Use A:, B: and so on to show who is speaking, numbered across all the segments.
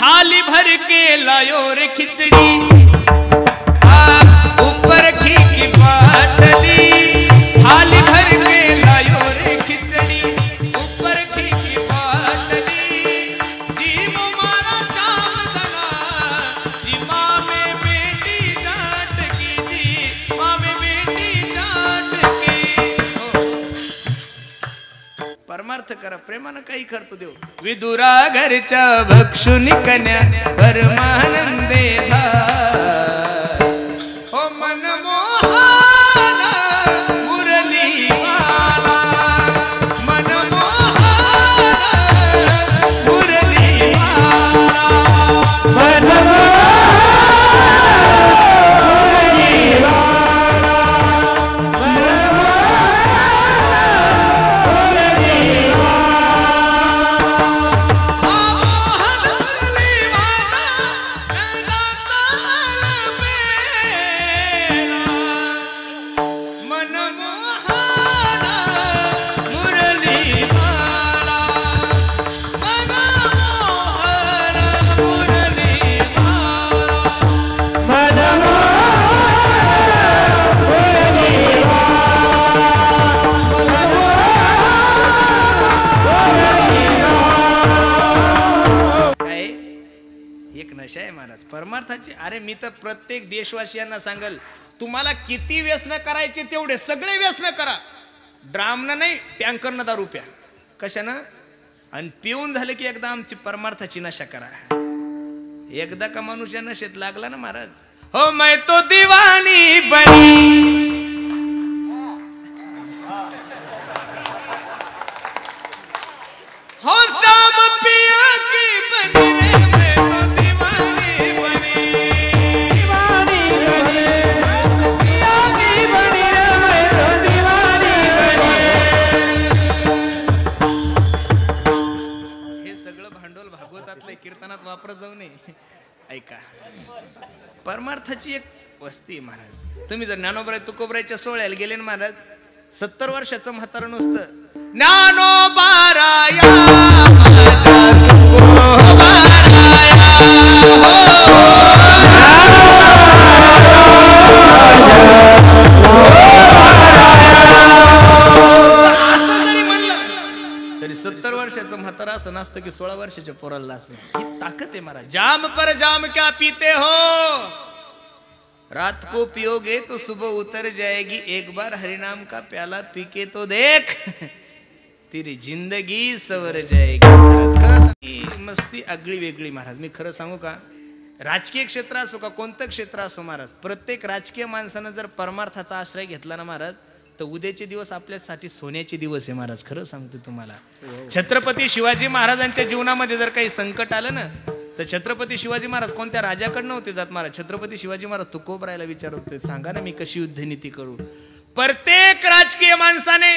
A: थाली भर के लायो रे खिचड़ी ऊपर घी की पातली थाली भर के लायो रे खिचड़ी ऊपर घी की पातली जीव मारा श्याम दना जी माँ में बेटी जाट की जी माँ में बेटी जाट की परमार्थ करा प्रेमानं काही करतो देव विदुरा घरच्या भक्षुनी कन्या परमानंदे ओ मनमोहन मुरली माला मनमोहन मुरली माला परमार्थाची अरे मी तर प्रत्येक देशवासियांना सांगल तुम्हाला किती व्यसन करायचे तेवढे सगळे व्यसन करा ड्रामनं नाही टँकरनं दारू प्या कशानं आणि पिऊन झालं की एकदा आमची परमार्थाची नशा करा एकदा का मनुष्य नशेत लागला ना महाराज हो मैं तो दीवानी बनी हो शाम पिया की बनी रे कीर्तनात वापरत जाऊ नये ऐका परमार्थाची एक वस्ती महाराज तुम्ही जर ज्ञानोबराय तुकोबरायच्या सोहळ्याला गेले ना महाराज 70 वर्षाचं म्हातारं नुसतं ज्ञानोबाराया तरी 70 वर्षाचं म्हातारा असं नसतं की 16 वर्षाच्या पोराला असं ही ताकद आहे महाराज जाम पर जाम क्या पीते हो रात को पियोगे तो सुबह उतर जाएगी एक बार हरिनाम का प्याला पी के तो देख तेरी जिंदगी सवर जाएगी महाराज खरं मस्ती आगळी वेगळी महाराज मी खरं सांगू का राजकीय क्षेत्र असो का कोणतं क्षेत्र असो महाराज प्रत्येक राजकीय माणसानं जर परमार्थाचा आश्रय घेतला ना महाराज तर उद्याचे दिवस आपल्यासाठी सोन्याचे दिवस आहे महाराज खरं सांगतो तुम्हाला छत्रपती शिवाजी महाराजांच्या जीवनामध्ये जर काही संकट आलं ना तर छत्रपती शिवाजी महाराज कोणत्या राजाकडे नव्हते जात महाराज छत्रपती शिवाजी महाराज तुकोबरायला विचारत होते सांगा ना मी कशी युद्धनीती करू प्रत्येक राजकीय माणसाने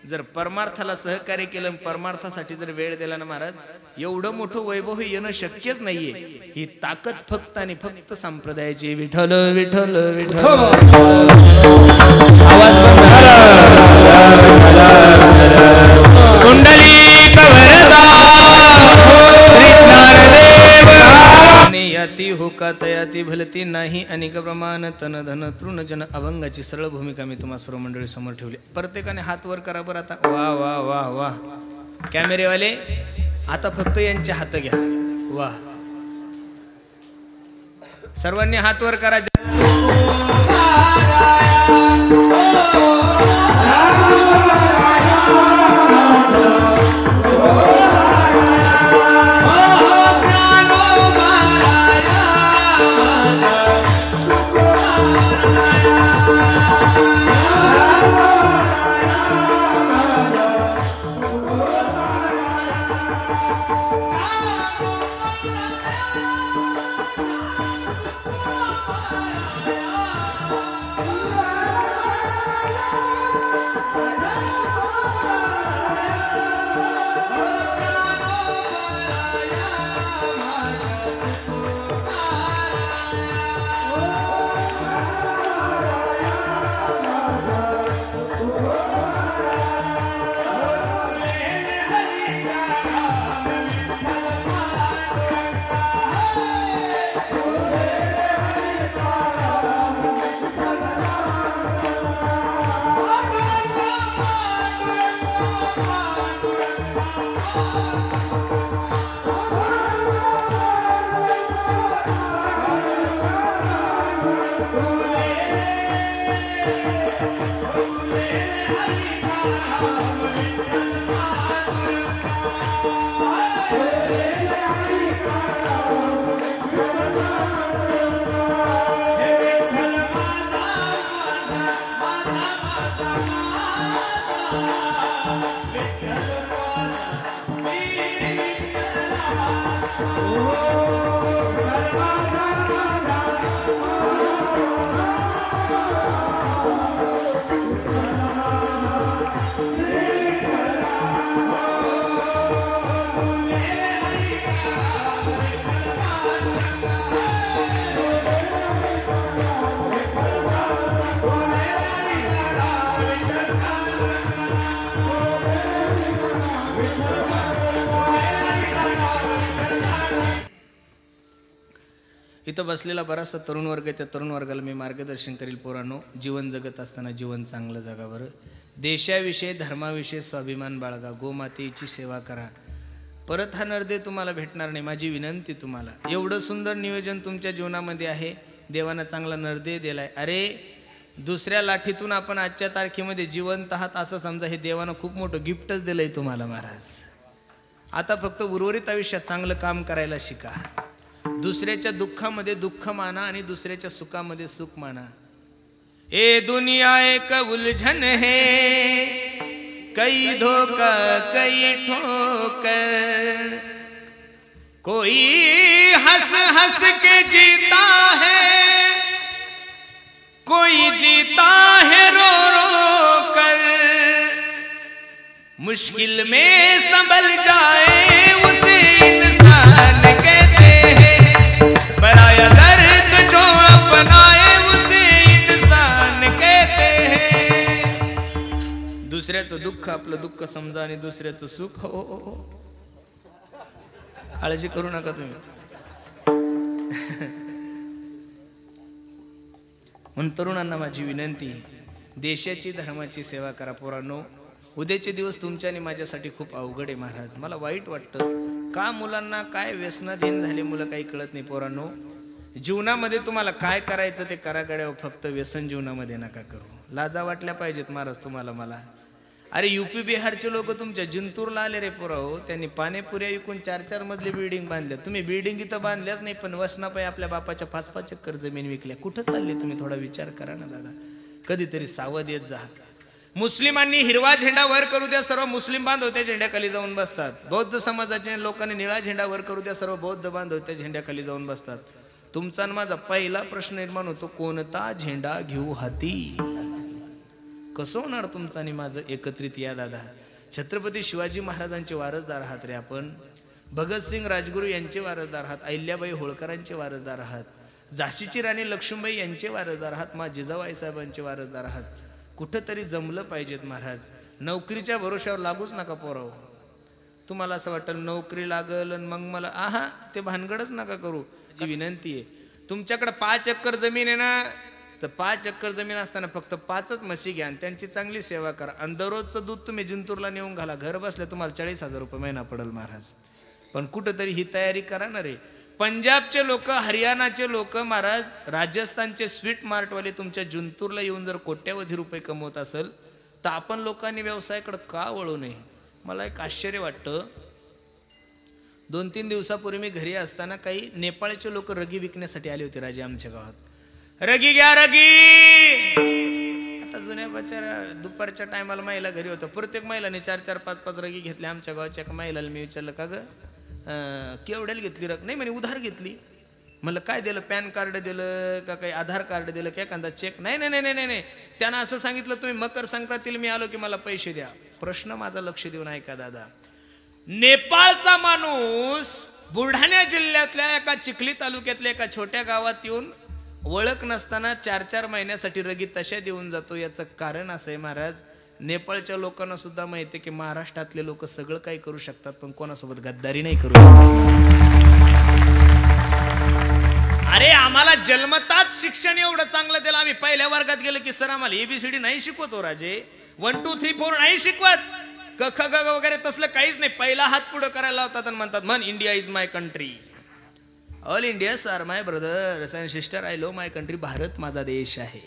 A: जर परमार्थाला सहकार्य केलं परमार्थासाठी जर वेळ दिला ना महाराज एवढं मोठं वैभव येणं शक्यच नाहीये ही ताकद फक्त आणि फक्त संप्रदायाची विठ्ठल विठ्ठल विठ्ठल कुंडली याती होका तयाती भलती नाही अनेक प्रमाण तन धन तृण जन अभंगाची सरळ भूमिका मी तुम्हा सर्व मंडळी समोर ठेवली प्रत्येकाने हात वर करा बरं आता वा वा वा वा कॅमेरेवाले आता फक्त यांचे हात घ्या वा सर्वांनी हात वर करा इथं बसलेला बराचसा तरुण वर्ग आहे, त्या तरुण वर्गाला मी मार्गदर्शन करील. पोरांनो, जीवन जगत असताना जीवन चांगलं जगावर, देशाविषयी धर्माविषयी स्वाभिमान बाळगा, गोमातेची सेवा करा. परत हा नरदे तुम्हाला भेटणार नाही. माझी विनंती तुम्हाला, एवढं सुंदर नियोजन तुमच्या जीवनामध्ये आहे, देवानं चांगला नरदे दिलाय. अरे दुसऱ्या लाठीतून आपण आजच्या तारखेमध्ये जिवंत आहात असं समजा, हे देवानं खूप मोठं गिफ्टच दिलंय तुम्हाला महाराज. आता फक्त उर्वरित आयुष्यात चांगलं काम करायला शिका. दुसऱ्याच्या दुःखामध्ये दुःख माना आणि दुसऱ्याच्या सुखामध्ये सुख माना. ए दुनिया एक उलझन है, कई धोखा कई ठोकर, कोई हंस हंस के जीता है, कोई जीता है रो रो कर, मुश्किल में संभल जाए उसे इंसान कहते हैं, पराया दर्द जो अपनाए उसे इंसान कहते हैं. दुसऱ्याचं दुःख आपलं दुःख समजा आणि दुसऱ्याचं सुख हो हो हो, काळजी करू नका तुम्ही. म्हणून तरुणांना माझी विनंती, देशाची धर्माची सेवा करा. पोरांनो, उद्याचे दिवस तुमच्या आणि माझ्यासाठी खूप अवघड आहे महाराज. मला वाईट वाटतं का मुलांना काय व्यसनाधीन झाले, मुलं काही कळत नाही. पोरांनो, जीवनामध्ये तुम्हाला काय करायचं ते करा गड्या, फक्त व्यसन जीवनामध्ये नका करू. लाजा वाटल्या पाहिजेत महाराज तुम्हाला मला. अरे यूपी बिहारचे लोक तुमच्या जिंतूरला आले रे पोराहो, त्यांनी पाणीपुऱ्या विकून 4-4 मजली बिल्डिंग बांधल्या. तुम्ही बिल्डिंग इथं बांधल्याच नाही, पण वसनापायी आपल्या बापाच्या 5-5 एकर जमीन विकल्या. कुठं चालले तुम्ही? थोडा विचार करा ना दादा, कधीतरी सावध येत जा. मुस्लिमांनी हिरवा झेंडा वर करू द्या, सर्व मुस्लिम बांधव त्या झेंड्याखाली जाऊन बसतात. बौद्ध समाजाच्या लोकांनी निळा झेंडा वर करू द्या, सर्व बौद्ध बांधव त्या झेंड्याखाली जाऊन बसतात. तुमचा आणि माझा पहिला प्रश्न निर्माण होतो, कोणता झेंडा घेऊ हाती? कसं होणार तुमचं आणि माझं एकत्रित? या दादा, छत्रपती शिवाजी महाराजांचे वारसदार आहात रे आपण, भगतसिंग राजगुरू यांचे वारसदार आहात, अहिल्याबाई होळकरांचे वारसदार आहात, झाशीची राणी लक्ष्मीबाई यांचे वारसदार आहात, मा जिजाबाई साहेबांचे वारसदार आहात. कुठंतरी जमलं पाहिजेत महाराज. नोकरीच्या भरोश्यावर लागूच नका पोराव. तुम्हाला असं वाटतं नोकरी लागल आणि मग मला आहा, ते भानगडच नका करू. जी विनंती आहे, तुमच्याकडे 5 एकर जमीन आहे ना, तर 5 एकर जमीन असताना फक्त 5च म्हशी घ्या आणि त्यांची चांगली सेवा करा. आणि दररोजचं दूध तुम्ही जिंतूरला नेऊन घाला. घर बसल्या तुम्हाला 40,000 रुपये महिना पडेल महाराज. पण कुठंतरी ही तयारी करा ना रे. पंजाबचे लोक, हरियाणाचे लोक महाराज, राजस्थानचे स्वीट मार्टवाले तुमच्या जिंतूरला येऊन जर कोट्यावधी रुपये कमवत असेल, तर आपण लोकांनी व्यवसायाकडे का वळू नये? मला एक आश्चर्य वाटतं. 2-3 दिवसापूर्वी मी घरी असताना काही नेपाळचे लोक रगी विकण्यासाठी आले होते राजे आमच्या गावात. रगी घ्या रगी. आता जुन्या बचारा दुपारच्या टायमाला महिला घरी होतं, प्रत्येक महिलाने 4-4, 5-5 रगी घेतले. आमच्या गावाच्या एका महिलाला मी विचारलं, का ग केवढ्याला घेतली रग? नाही म्हणे, उधार घेतली. म्हणलं काय दिलं? पॅन कार्ड दिलं का काही आधार कार्ड दिलं का एखादा चेक? नाही नाही नाही नाही नाही, त्यानं असं सांगितलं, तुम्ही मकर संक्रांतीला मी आलो की मला पैसे द्या. प्रश्न माझा लक्ष देऊन ऐका दादा. नेपाळचा माणूस बुलढाणा जिल्ह्यातल्या एका चिखली तालुक्यातल्या एका छोट्या गावात येऊन ओळख नसताना 4-4 महिन्यासाठी रगी तशा देऊन जातो. याचं कारण असं आहे महाराज, नेपाळच्या लोकांना सुद्धा माहिती आहे की महाराष्ट्रातले लोक सगळं काही करू शकतात, पण कोणासोबत गद्दारी नाही करू शकत. अरे आम्हाला जन्मताच शिक्षण एवढं चांगलं दिलं, आम्ही पहिल्या वर्गात गेलो की सर आम्हाला ABCD नाही शिकवतो राजे, 1 2 3 4 नाही शिकवत, क ख ग वगैरे तसलं काहीच नाही. पहिला हात पुढे करायला लावतात आणि म्हणतात, मन India is my country, all Indians are my brothers and sister, I love my country. Bharat माझा देश आहे.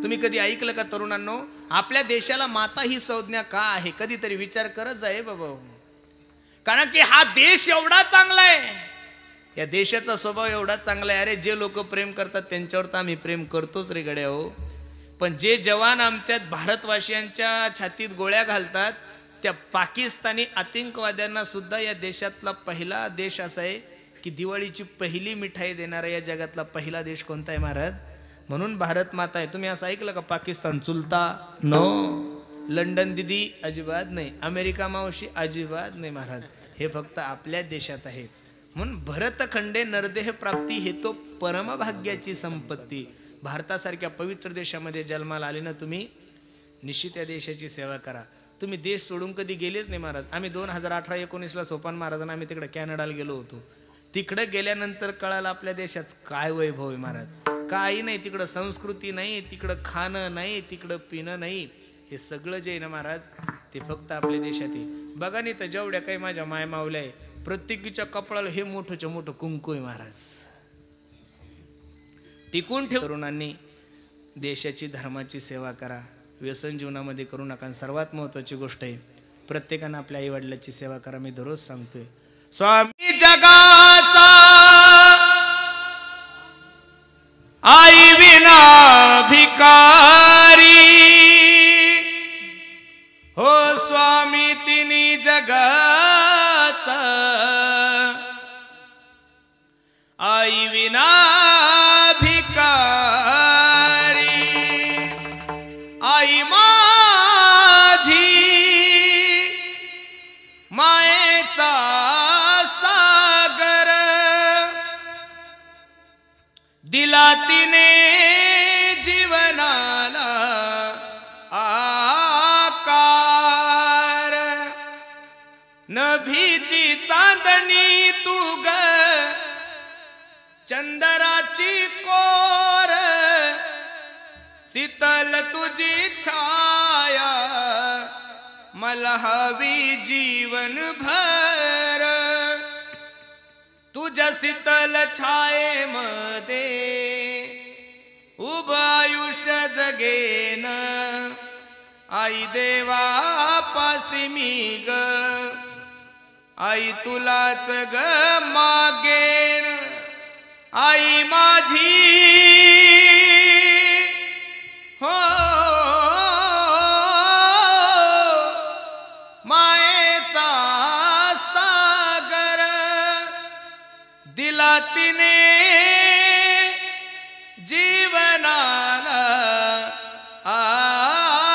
A: तुम्ही कधी ऐकलं का तरुणांनो, आपल्या देशाला माता ही संज्ञा का आहे? कधीतरी विचार करत जाय बाबा. कारण की हा देश एवढा चांगला आहे, या देशाचा स्वभाव एवढा चांगला आहे. अरे जे लोक प्रेम करतात त्यांच्यावर तर आम्ही प्रेम करतोच रे गड्या हो, पण जे जवान आमच्यात भारतवासियांच्या छातीत गोळ्या घालतात, त्या पाकिस्तानी आतंकवाद्यांना सुद्धा या देशातला पहिला देश असा आहे की दिवाळीची पहिली मिठाई देणारा या जगातला पहिला देश कोणता आहे महाराज? म्हणून भारत माता आहे. तुम्ही असं ऐकलं का पाकिस्तान चुलता? नो. लंडन दिदी अजिबात नाही. अमेरिका मावशी अजिबात नाही महाराज. हे फक्त आपल्या देशात आहे. म्हणून भरतखंडे नरदेह प्राप्ती हे तो परमभाग्याची संपत्ती. भारतासारख्या पवित्र देशामध्ये जन्माला आले ना तुम्ही, निश्चित त्या देशाची सेवा करा. तुम्ही देश सोडून कधी गेलेच नाही महाराज. आम्ही 2018-19 सोपान महाराजांना आम्ही तिकडे कॅनडाला गेलो होतो. तिकडे गेल्यानंतर कळालं आपल्या देशात काय वैभव आहे महाराज. काही नाही तिकडं, संस्कृती नाही, तिकडं खाणं नाही, तिकडं पिणं नाही. हे सगळं जे आहे ना महाराज ते फक्त आपल्या देशात आहे. बघा नाही तर जेवढ्या काही माझ्या मायमावल्या आहे प्रत्येकीच्या कपडाला हे मोठंच्या मोठं कुंकू आहे महाराज. टिकून ठेव. तरुणांनी देशाची धर्माची सेवा करा. व्यसन जीवनामध्ये करू नका. आणि सर्वात महत्वाची गोष्ट आहे प्रत्येकानं आपल्या आई वडिलांची सेवा करा. मी दररोज सांगतोय स्वामी जगाचा आई विना भिकारी हो स्वामी तिनी जगाचा आई विना भिकारी आई माझी मायेचा सागर दिला तिने जीवनाला आकार नभीची चांदणी तू ग चंदराची कोर शीतल तुझी छाया मला हवी जीवन भर तुझ्या शीतल छायेमध्ये उभं आयुष्य जगेन आई देवा पासी मी ग आई तुलाच ग मागेन आई माझी हो मायेचा सागर दिला तिने जीवनाला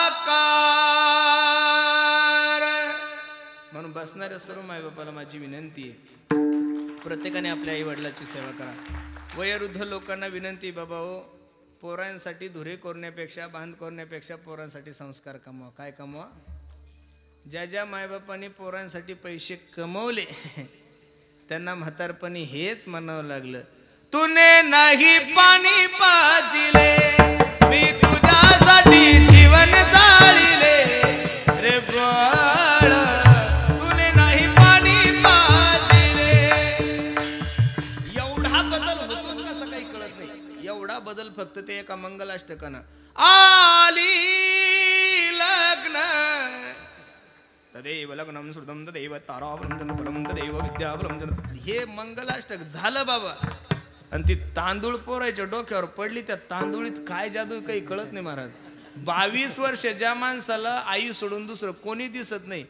A: आकार. म्हणून बसणाऱ्या सर्व मायबापाला माझी विनंती आहे प्रत्येकाने आपल्या आई वडिलाची सेवा करा. वयोवृद्ध लोकांना विनंती बाबा हो, पोरांसाठी धुरे कोरण्यापेक्षा बांध कोरण्यापेक्षा पोरांसाठी संस्कार कमवा. काय कमवा? ज्या ज्या मायबापांनी पोरांसाठी पैसे कमवले त्यांना म्हातारपणी हेच म्हणावं लागलं, तुने नाही पाणी पाजिले मी तुझ्यासाठी जीवन जाळिले रे बाळ, तुने नाही पाणी पाजिले. एवढा बदल होतोच कसं काही कळत नाही. एवढा बदल फक्त ते एका मंगलाष्टकानं आली लग्न तदेव लग्नम श्रुतम तदेव ताराबलम बलम तदेव विद्याबलम हे मंगलाष्टक झालं बाबा. आणि ती तांदूळ पोरायच्या डोक्यावर पडली. त्या तांदूळीत काय जादू काही कळत नाही महाराज. 22 वर्ष ज्या माणसाला आई सोडून दुसरं कोणी दिसत नाही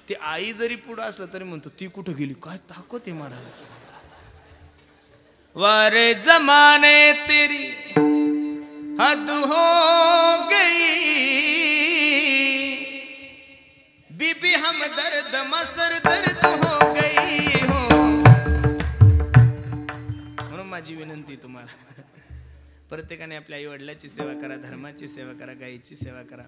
A: ती आई जरी पुढं असलं तरी म्हणतो ती कुठं गेली. काय ताकद आहे महाराज. वारे जमाने तेरी हद हो गई बीबी हम दर्द मसर दर्द हो गई हो. म्हणून माझी विनंती तुम्हाला प्रत्येकाने आपल्या आई वडिलांची सेवा करा, धर्माची सेवा करा, गायीची सेवा करा.